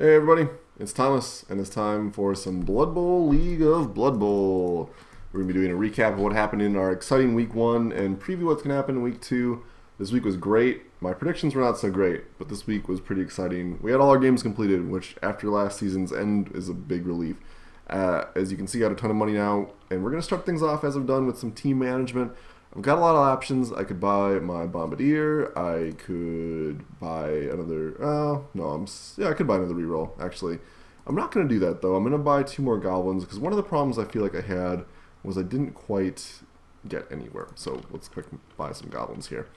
Hey everybody, it's Thomas, and it's time for some Blood Bowl League of Blood Bowl. We're going to be doing a recap of what happened in our exciting Week 1 and preview what's going to happen in Week 2. This week was great. My predictions were not so great, but this week was pretty exciting. We had all our games completed, which after last season's end is a big relief. As you can see, I got a ton of money now, and we're going to start things off as I've done with some team management. I've got a lot of options. I could buy my Bombardier. I could buy another... I could buy another reroll, actually. I'm not going to do that, though. I'm going to buy 2 more Goblins, because one of the problems I feel like I had was I didn't quite get anywhere. So let's quick buy some Goblins here.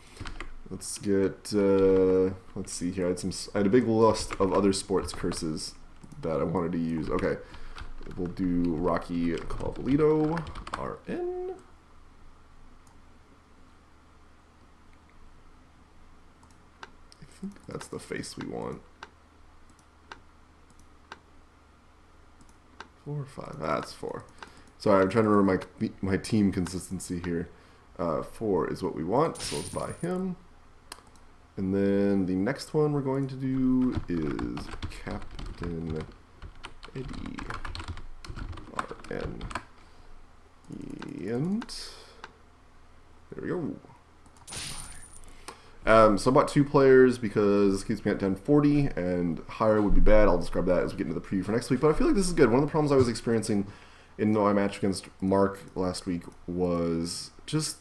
Let's get... let's see here. I had a big list of other sports curses that I wanted to use. Okay. We'll do Rocky Covalito, RN. That's the face we want. 4 or 5? That's 4. Sorry, I'm trying to remember my team consistency here. 4 is what we want, so let's buy him. And then the next one we're going to do is Captain Eddie. RN. And there we go. So I bought 2 players because this keeps me at 1040, and higher would be bad. I'll describe that as we get into the preview for next week. But I feel like this is good. One of the problems I was experiencing in my match against Mark last week was just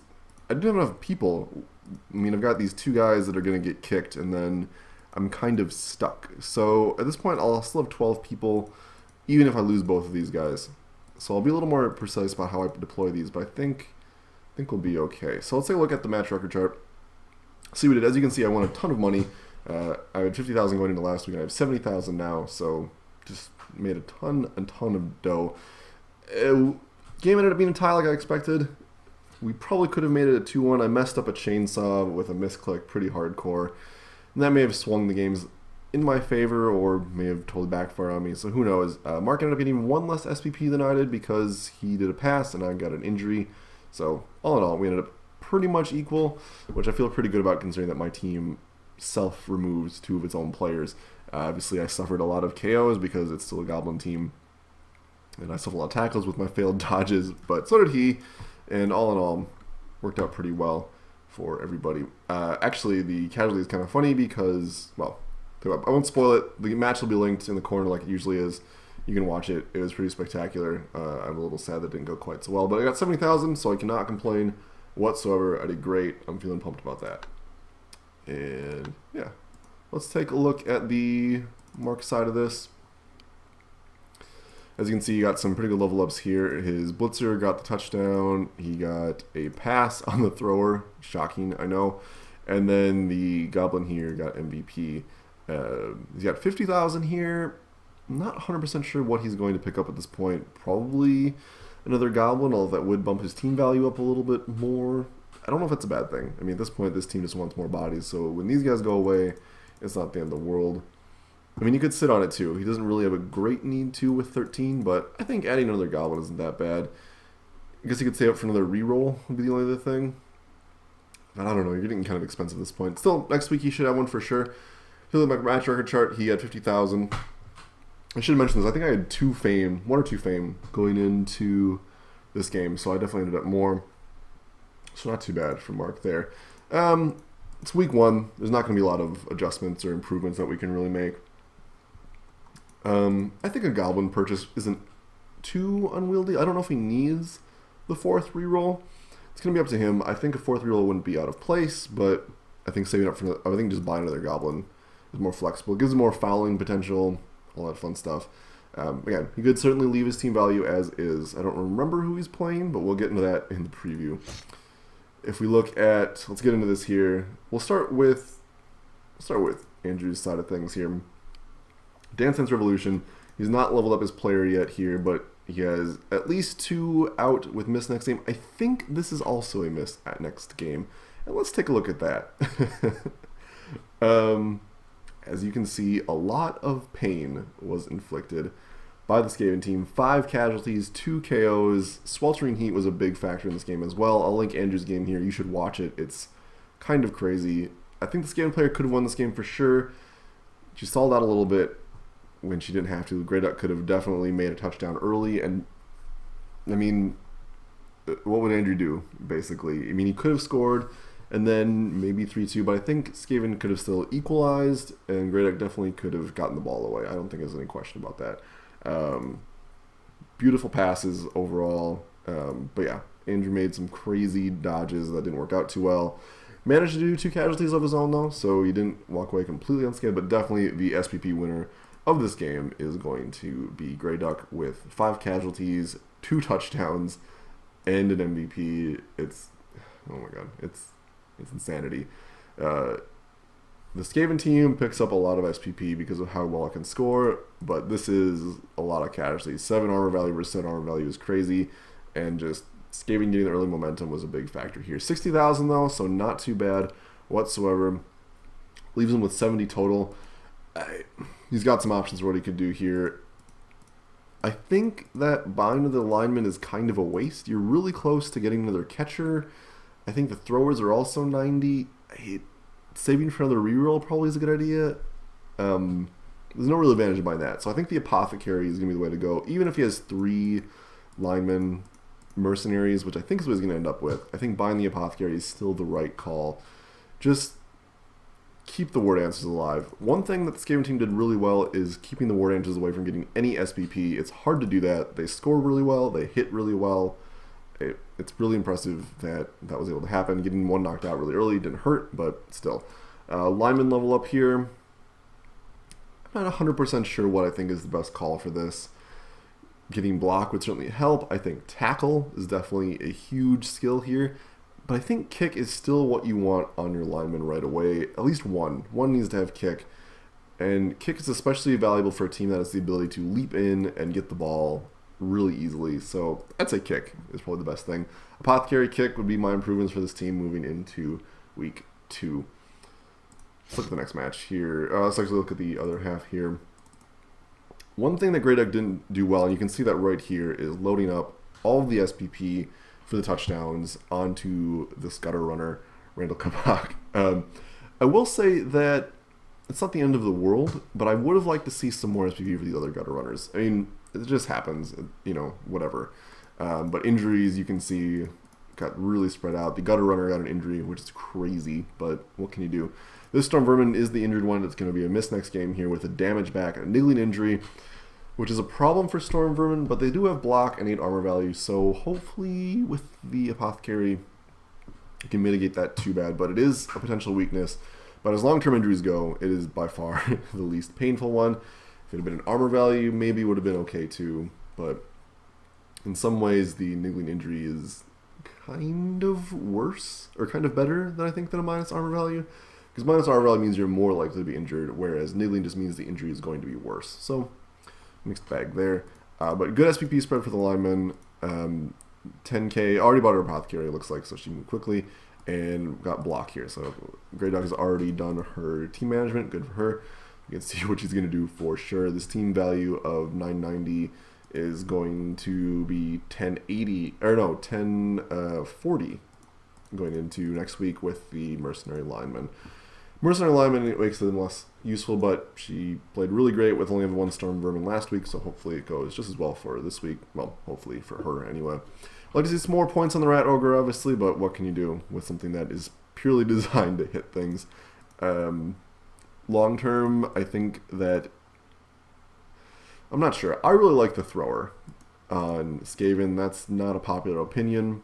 I didn't have enough people. I mean, I've got these 2 guys that are going to get kicked, and then I'm kind of stuck. So at this point, I'll still have 12 people, even if I lose both of these guys. So I'll be a little more precise about how I deploy these, but I think we'll be okay. So let's take a look at the match record chart. See what it is. As you can see, I won a ton of money. I had 50,000 going into last week, and I have 70,000 now. So just made a ton of dough. Game ended up being a tie like I expected. We probably could have made it a 2-1. I messed up a chainsaw with a misclick, pretty hardcore, and that may have swung the games in my favor, or may have totally backfired on me. So who knows? Mark ended up getting 1 less SPP than I did because he did a pass, and I got an injury. So all in all, we ended up pretty much equal, which I feel pretty good about considering that my team self-removes 2 of its own players. Obviously, I suffered a lot of KOs because it's still a Goblin team, and I suffered a lot of tackles with my failed dodges, but so did he, and all in all, worked out pretty well for everybody. Actually, the casualty is kind of funny because, well, I won't spoil it. The match will be linked in the corner like it usually is. You can watch it. It was pretty spectacular. I'm a little sad that it didn't go quite so well, but I got 70,000, so I cannot complain whatsoever. I did great. I'm feeling pumped about that. And yeah, let's take a look at the Mark side of this. As you can see, you got some pretty good level ups here. His blitzer got the touchdown. He got a pass on the thrower. Shocking, I know. And then the Goblin here got MVP. He's got 50,000 here. I'm not 100% sure what he's going to pick up at this point. Probably another Goblin, although that would bump his team value up a little bit more. I don't know if that's a bad thing. I mean, at this point, this team just wants more bodies, so when these guys go away, it's not the end of the world. I mean, you could sit on it, too. He doesn't really have a great need to with 13, but I think adding another Goblin isn't that bad. I guess you could save up for another reroll would be the only other thing. But I don't know, you're getting kind of expensive at this point. Still, next week he should have one for sure. If you look at my match record chart, he had 50,000. I should mention this. I think I had 1 or 2 fame going into this game, so I definitely ended up more. So not too bad for Mark there. It's week 1. There's not going to be a lot of adjustments or improvements that we can really make. I think a Goblin purchase isn't too unwieldy. I don't know if he needs the 4th reroll. It's going to be up to him. I think a 4th reroll wouldn't be out of place, but I think saving up for I think just buying another Goblin is more flexible. It gives him more fouling potential. All that fun stuff. Again, he could certainly leave his team value as is. I don't remember who he's playing, but we'll get into that in the preview. If we look at, let's get into this here. We'll start with Andrew's side of things here. Dance Dance Revolution. He's not leveled up his player yet here, but he has at least 2 out with miss next game. I think this is also a miss at next game. And let's take a look at that. As you can see, a lot of pain was inflicted by the Skaven team. 5 casualties, 2 KOs. Sweltering heat was a big factor in this game as well. I'll link Andrew's game here. You should watch it. It's kind of crazy. I think the Skaven player could have won this game for sure. She stalled out a little bit. when she didn't have to. Grey Duck could have definitely made a touchdown early, and I mean, what would Andrew do, basically? I mean, he could have scored, and then maybe 3-2, but I think Skaven could have still equalized, and Grey Duck definitely could have gotten the ball away. I don't think there's any question about that. Beautiful passes overall, but yeah, Andrew made some crazy dodges that didn't work out too well. Managed to do 2 casualties of his own, though, so he didn't walk away completely unscathed, but definitely the SPP winner of this game is going to be Grey Duck with 5 casualties, 2 touchdowns, and an MVP. It's, oh my god, it's insanity. The Skaven team picks up a lot of SPP because of how well it can score, but this is a lot of casualties. 7 armor value versus 7 armor value is crazy, and just Skaven getting the early momentum was a big factor here. 60,000 though, so not too bad whatsoever. Leaves him with 70 total. He's got some options for what he could do here. I think that buying to the lineman is kind of a waste. You're really close to getting another catcher. I think the throwers are also 90. Saving for another reroll probably is a good idea. There's no real advantage to buying that. So I think the apothecary is going to be the way to go. Even if he has 3 linemen mercenaries, which I think is what he's going to end up with, I think buying the apothecary is still the right call. Just keep the War Dancers alive. One thing that the Skaven team did really well is keeping the War Dancers away from getting any SPP. It's hard to do that. They score really well. They hit really well. It's really impressive that that was able to happen. Getting one knocked out really early didn't hurt, but still. Lineman level up here. I'm not 100% sure what I think is the best call for this. Getting block would certainly help. I think tackle is definitely a huge skill here. But I think kick is still what you want on your lineman right away. At least one. One needs to have kick. And kick is especially valuable for a team that has the ability to leap in and get the ball really easily. So I'd say kick is probably the best thing. Apothecary kick would be my improvements for this team moving into week 2. Let's look at the next match here. Let's actually look at the other half here. One thing that Grey Duck didn't do well, and you can see that right here, is loading up all of the SPP for the touchdowns onto this gutter runner, Randall Kabak. I will say that it's not the end of the world, but I would have liked to see some more SPP for the other gutter runners. I mean, it just happens, you know, whatever. But injuries, you can see, got really spread out. The gutter runner got an injury, which is crazy, but what can you do? This Storm Vermin is the injured one. It's going to be a miss next game here with a damage back and a niggling injury, which is a problem for Storm Vermin, but they do have block and 8 armor value, so hopefully with the Apothecary, you can mitigate that too bad, but it is a potential weakness. But as long-term injuries go, it is by far the least painful one. If it had been an armor value, maybe it would have been okay too, but in some ways the niggling injury is kind of worse, or kind of better than I think than a minus armor value. Because minus armor value means you're more likely to be injured, whereas niggling just means the injury is going to be worse. So, mixed bag there. But good SPP spread for the lineman. 10k, already bought her Apothecary, it looks like, so she moved quickly. And got block here. So, Grey Duck has already done her team management. Good for her. You can see what she's going to do for sure. This team value of 990 is going to be 1080, or no, 1040 going into next week with the Mercenary Lineman. Mercenary Lineman, it makes them less useful, but she played really great with only having 1 Storm Vermin last week, so hopefully it goes just as well for this week. Well, hopefully for her anyway. I'd like to see some more points on the Rat Ogre, obviously, but what can you do with something that is purely designed to hit things? Long term, I think that... I'm not sure. I really like the thrower on Skaven. That's not a popular opinion,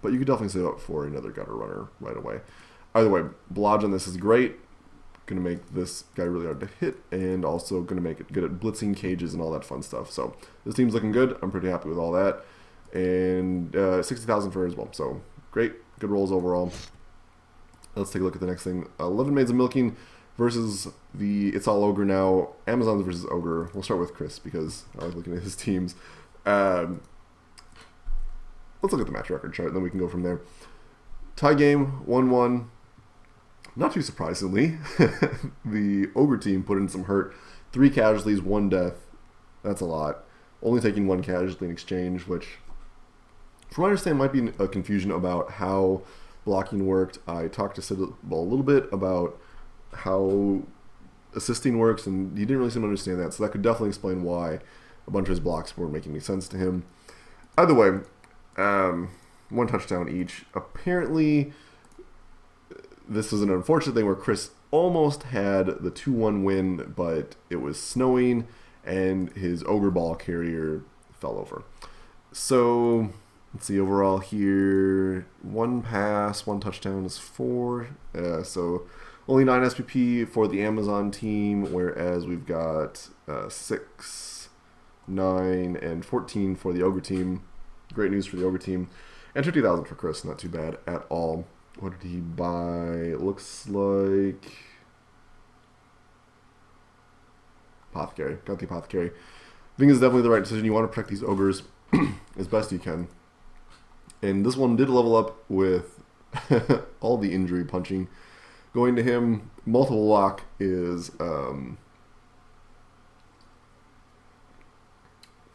but you could definitely save up for another gutter runner right away. Either way, Blodge on this is great. Going to make this guy really hard to hit, and also going to make it good at blitzing cages and all that fun stuff. So this team's looking good. I'm pretty happy with all that. And 60,000 for her as well. So great. Good rolls overall. Let's take a look at the next thing. 11 Maids of Milking versus the It's All Ogre now. Amazons versus Ogre. We'll start with Chris because I like looking at his teams. Let's look at the match record chart, and then we can go from there. Tie game, 1-1. Not too surprisingly, the Ogre team put in some hurt. 3 casualties, 1 death. That's a lot. Only taking 1 casualty in exchange, which, from what I understand, might be a confusion about how blocking worked. I talked to Sid a little bit about how assisting works, and he didn't really seem to understand that. So that could definitely explain why a bunch of his blocks weren't making any sense to him. Either way, 1 touchdown each. Apparently, this was an unfortunate thing where Chris almost had the 2-1 win, but it was snowing, and his ogre ball carrier fell over. So let's see, overall here, 1 pass, 1 touchdown is 4. So only 9 SPP for the Amazon team, whereas we've got 6, 9, and 14 for the ogre team. Great news for the ogre team. And 50,000 for Chris, not too bad at all. What did he buy? Looks like Apothecary. Got the Apothecary. I think it's definitely the right decision. You want to protect these ogres as best you can. And this one did level up with all the injury punching going to him. Multiple lock is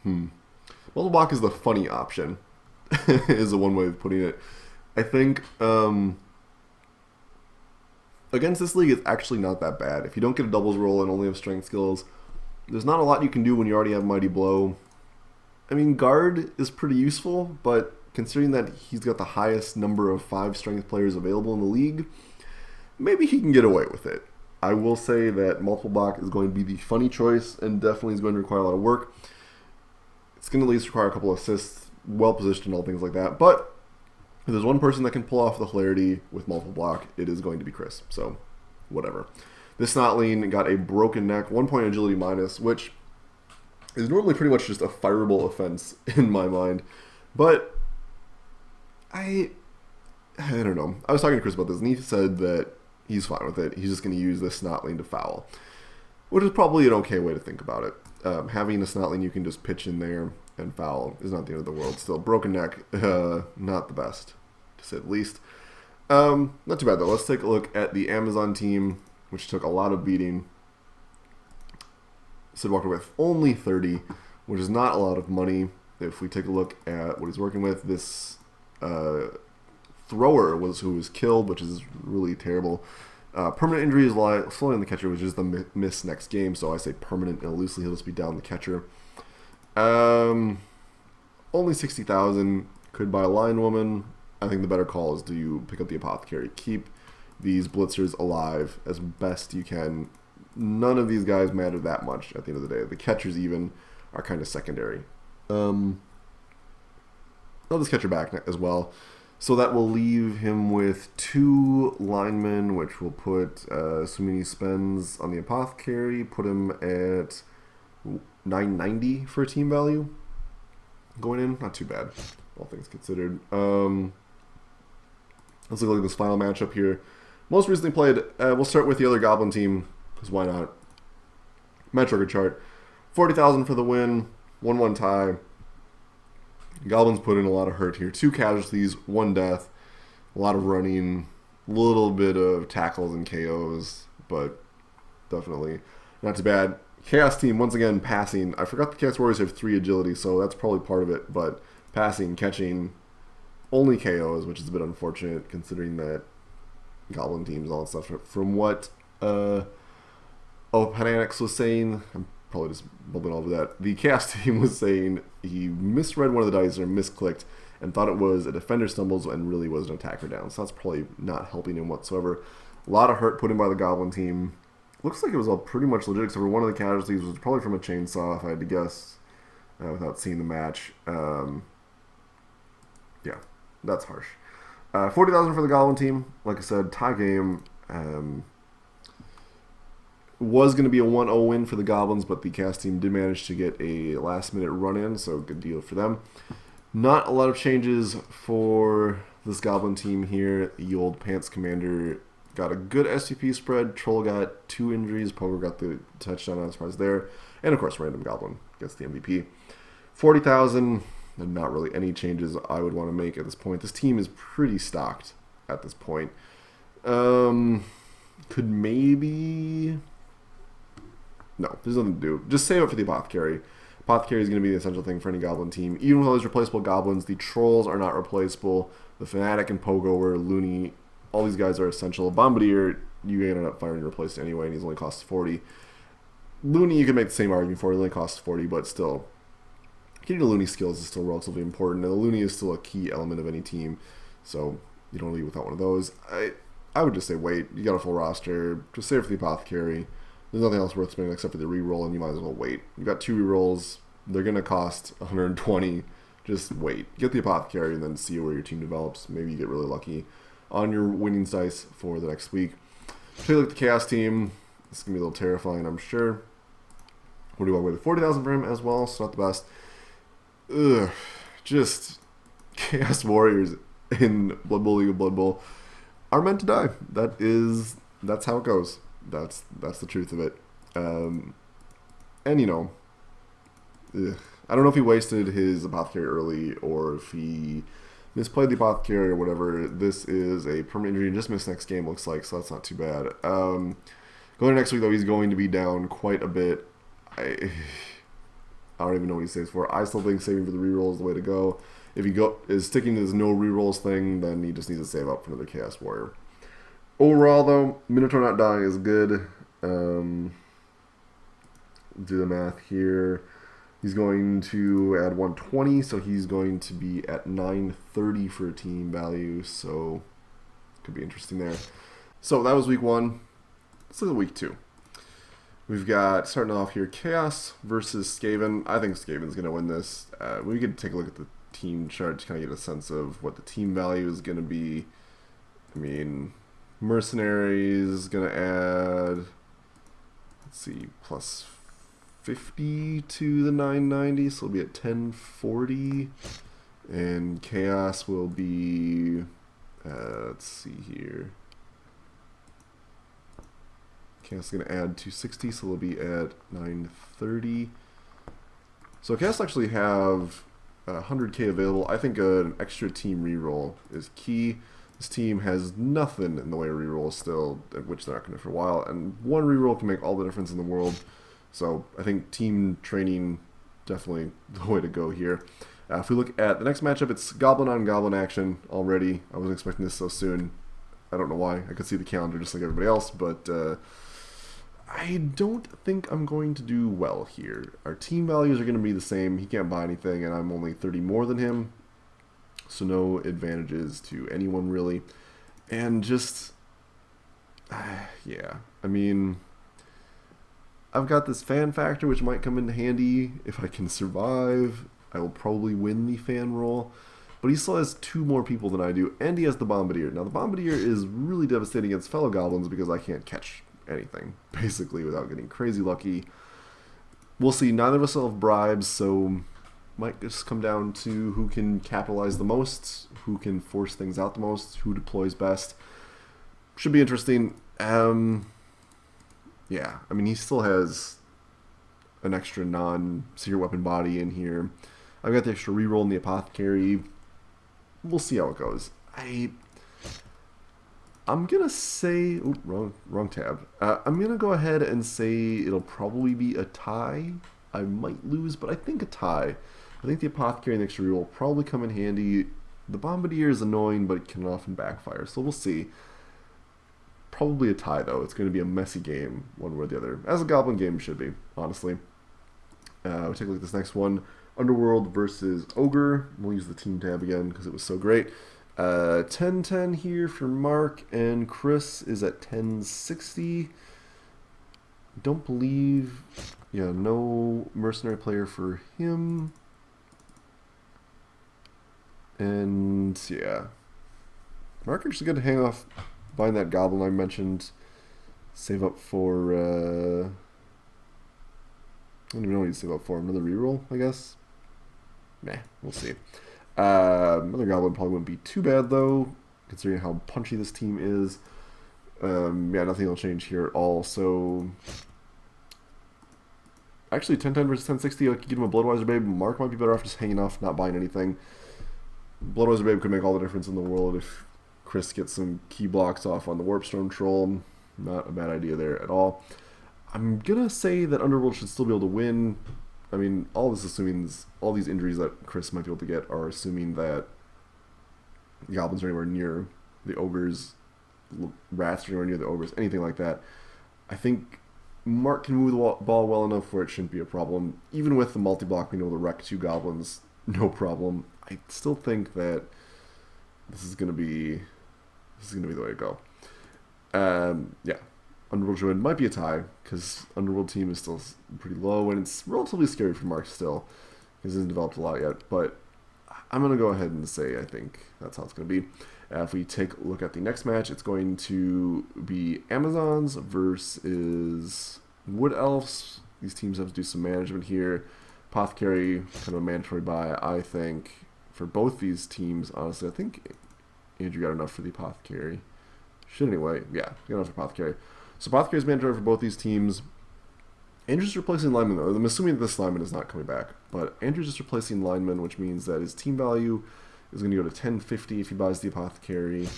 multiple block is the funny option, is the one way of putting it. I think against this league, it's actually not that bad. If you don't get a doubles roll and only have strength skills, there's not a lot you can do when you already have Mighty Blow. I mean, guard is pretty useful, but considering that he's got the highest number of 5 strength players available in the league, maybe he can get away with it. I will say that multiple block is going to be the funny choice and definitely is going to require a lot of work. It's going to at least require a couple of assists, well positioned and all things like that. But if there's one person that can pull off the hilarity with multiple block, it is going to be Chris. So, whatever. This Snotling got a broken neck, 1 point agility minus, which is normally pretty much just a fireable offense in my mind. But I don't know. I was talking to Chris about this, and he said that he's fine with it. He's just going to use this Snotling to foul, which is probably an okay way to think about it. Having a Snotling you can just pitch in there and foul is not the end of the world. Still, broken neck, not the best, to say the least. Not too bad, though. Let's take a look at the Amazon team, which took a lot of beating. Sid walked away with only 30, which is not a lot of money. If we take a look at what he's working with, this thrower was who was killed, which is really terrible. Permanent injuries slowing on the catcher, which is the miss next game, so I say permanent, and loosely he'll just be down the catcher. Only 60,000, could buy a Lion Woman. I think the better call is, do you pick up the Apothecary? Keep these blitzers alive as best you can. None of these guys matter that much at the end of the day. The catchers even are kind of secondary. I'll just catcher back as well. So that will leave him with 2 linemen, which will put, assuming he spends on the Apothecary, put him at 990 for a team value going in. Not too bad, all things considered. Let's look at this final matchup here. Most recently played, we'll start with the other Goblin team, because why not? Match record chart. 40,000 for the win, 1-1 tie. Goblins put in a lot of hurt here. 2 casualties, 1 death, a lot of running, a little bit of tackles and KOs, but definitely not too bad. Chaos team, once again, passing. I forgot the Chaos Warriors have 3 agility, so that's probably part of it, but passing, catching, only KOs, which is a bit unfortunate considering that Goblin teams, all that stuff. From what Pananix was saying, I'm probably just bubbling over that. The Chaos team was saying he misread one of the dice or misclicked and thought it was a defender stumbles and really was an attacker down. So that's probably not helping him whatsoever. A lot of hurt put in by the Goblin team. Looks like it was all pretty much legit, except for one of the casualties was probably from a chainsaw, if I had to guess, without seeing the match. Yeah, that's harsh. 40,000 for the Goblin team. Like I said, tie game. Was going to be a 1-0 win for the Goblins, but the Cast team did manage to get a last-minute run-in, so good deal for them. Not a lot of changes for this Goblin team here. The old Pants Commander got a good SCP spread. Troll got 2 injuries. Pogo got the touchdown, not surprised there. And, of course, Random Goblin gets the MVP. 40,000, and not really any changes I would want to make at this point. This team is pretty stocked at this point. Could maybe... No, there's nothing to do. Just save it for the Apothecary. Apothecary is going to be the essential thing for any Goblin team. Even with all these replaceable Goblins, the Trolls are not replaceable. The Fanatic and Pogo are loony. All these guys are essential. Bombardier you ended up firing your replacement anyway, and he's only costs 40. Looney, you can make the same argument for. He only costs 40, but still, getting the Looney skills is still relatively important, and the Looney is still a key element of any team, so you don't leave without one of those. I would just say wait. You got a full roster. Just save it for the Apothecary. There's nothing else worth spending except for the reroll, and you might as well wait. You've got 2 rerolls. They're going to cost 120. Just wait. Get the Apothecary and then see where your team develops. Maybe you get really lucky on your winnings dice for the next week. Take a look at the Chaos team. This is going to be a little terrifying, I'm sure. What do I weigh? 40,000 for him as well, so not the best. Ugh. Just Chaos Warriors in Blood Bowl League of Blood Bowl are meant to die. That's how it goes. That's the truth of it. And you know, I don't know if he wasted his Apothecary early or if he misplayed the Apothecary or whatever. This is a permanent injury and just missed next game, looks like, so that's not too bad. Going to next week, though, he's going to be down quite a bit. I don't even know what he saves for. I still think saving for the reroll is the way to go. If he is sticking to his no rerolls thing, then he just needs to save up for another Chaos Warrior. Overall, though, Minotaur not dying is good. Do the math here. He's going to add 120, so he's going to be at 930 for a team value, so could be interesting there. So that was week 1. Let's look at week 2. We've got, starting off here, Chaos versus Skaven. I think Skaven's going to win this. We could take a look at the team chart to kind of get a sense of what the team value is going to be. I mean, Mercenaries going to add, let's see, plus 50 to the 990, so it'll be at 1040. And Chaos will be, let's see here. Chaos is going to add 260, so they'll be at 930. So Chaos actually have 100k available. I think an extra team reroll is key. This team has nothing in the way of rerolls still, which they're not going to for a while, and one reroll can make all the difference in the world. So I think team training definitely the way to go here. If we look at the next matchup, it's Goblin on Goblin action already. I wasn't expecting this so soon. I don't know why. I could see the calendar just like everybody else, but I don't think I'm going to do well here. Our team values are going to be the same. He can't buy anything, and I'm only 30 more than him. So no advantages to anyone, really. And just, yeah. I mean, I've got this fan factor, which might come in handy if I can survive. I will probably win the fan roll. But he still has 2 more people than I do, and he has the Bombardier. Now, the Bombardier is really devastating against fellow goblins because I can't catch anything, basically, without getting crazy lucky. We'll see. Neither of us will have bribes, so might just come down to who can capitalize the most, who can force things out the most, who deploys best. Should be interesting. Yeah, I mean, he still has an extra non-secret weapon body in here. I've got the extra reroll in the Apothecary. We'll see how it goes. I'm going to say... Ooh, wrong tab. I'm going to go ahead and say it'll probably be a tie. I might lose, but I think a tie. I think the Apothecary and the extra reroll will probably come in handy. The Bombardier is annoying, but it can often backfire, so we'll see. Probably a tie, though. It's going to be a messy game, one way or the other. As a Goblin game should be, honestly. We'll take a look at this next one. Underworld versus Ogre. We'll use the team tab again because it was so great. 10-10 here for Mark, and Chris is at 1060. Don't believe... Yeah, no mercenary player for him. And, yeah. Mark actually got to hang off buying that Goblin I mentioned. Save up for... I don't even know what you save up for. Another reroll, I guess? Meh, we'll see. Another Goblin probably wouldn't be too bad, though, considering how punchy this team is. Yeah, nothing will change here at all, so... Actually, 10-10 versus 10-60, I could give him a Bloodwiser Babe. Mark might be better off just hanging off, not buying anything. Bloodwiser Babe could make all the difference in the world if Chris gets some key blocks off on the Warpstone Troll. Not a bad idea there at all. I'm going to say that Underworld should still be able to win. I mean, all this assuming all these injuries that Chris might be able to get are assuming that the Goblins are anywhere near the Ogres rats anywhere near the ogres, anything like that. I think Mark can move the ball well enough where it shouldn't be a problem. Even with the multi-block being able to wreck 2 goblins, no problem. I still think that this is gonna be the way to go. Yeah, Underworld should win. Might be a tie because Underworld team is still pretty low and it's relatively scary for Mark still because he hasn't developed a lot yet. But I'm gonna go ahead and say I think that's how it's gonna be. If we take a look at the next match, it's going to be Amazons versus Wood Elves. These teams have to do some management here. Apothecary, kind of a mandatory buy, I think, for both these teams. Honestly, I think Andrew got enough for the Apothecary. Should anyway. Yeah, got enough for Apothecary. So Apothecary is mandatory for both these teams. Andrew's replacing lineman, though. I'm assuming that this lineman is not coming back. But Andrew's just replacing lineman, which means that his team value is going to go to 1050 if he buys the Apothecary.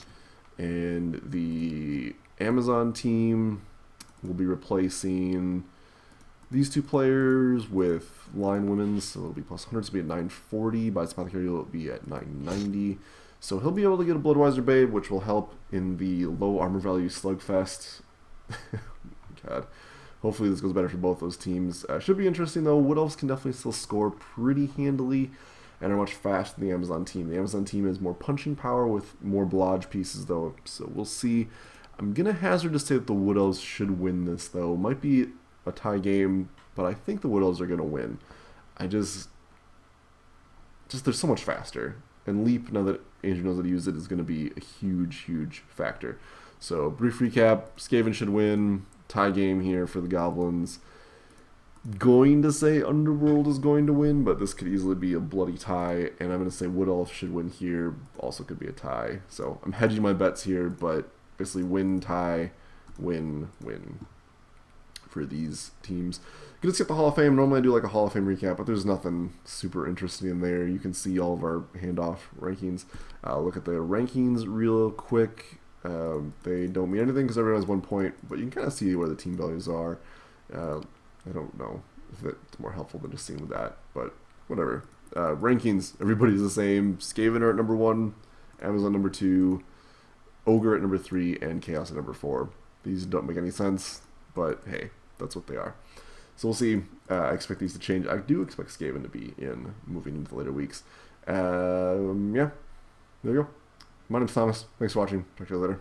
And the Amazon team will be replacing these 2 players with line women's. So it'll be plus 100, so it'll be at 940. Buys Apothecary, it'll be at 990. So he'll be able to get a Bloodwiser Babe, which will help in the low armor value Slugfest. God. Hopefully this goes better for both those teams. Should be interesting, though. Wood Elves can definitely still score pretty handily and are much faster than the Amazon team. The Amazon team has more punching power with more blodge pieces, though, so we'll see. I'm going to hazard to say that the Wood Elves should win this, though. Might be a tie game, but I think the Wood Elves are going to win. Just they're so much faster. And Leap, now that Andrew knows how to use it, is going to be a huge, huge factor. So, brief recap, Skaven should win. Tie game here for the Goblins. Going to say Underworld is going to win, but this could easily be a bloody tie, and I'm going to say Wood Elf should win here, also could be a tie. So I'm hedging my bets here, but basically win, tie, win, win for these teams. Gonna skip the Hall of Fame. Normally I do like a Hall of Fame recap, but there's nothing super interesting in there. You can see all of our handoff rankings. Look at the rankings real quick. They don't mean anything because everyone has 1 point, but you can kind of see where the team values are. I don't know if it's more helpful than just seeing that, but whatever. Rankings, everybody's the same. Skaven are at number 1, Amazon number 2, Ogre at number 3, and Chaos at number 4. These don't make any sense, but hey, that's what they are. So we'll see. I expect these to change. I do expect Skaven to be in moving into the later weeks. Yeah, there you go. My name's Thomas. Thanks for watching. Talk to you later.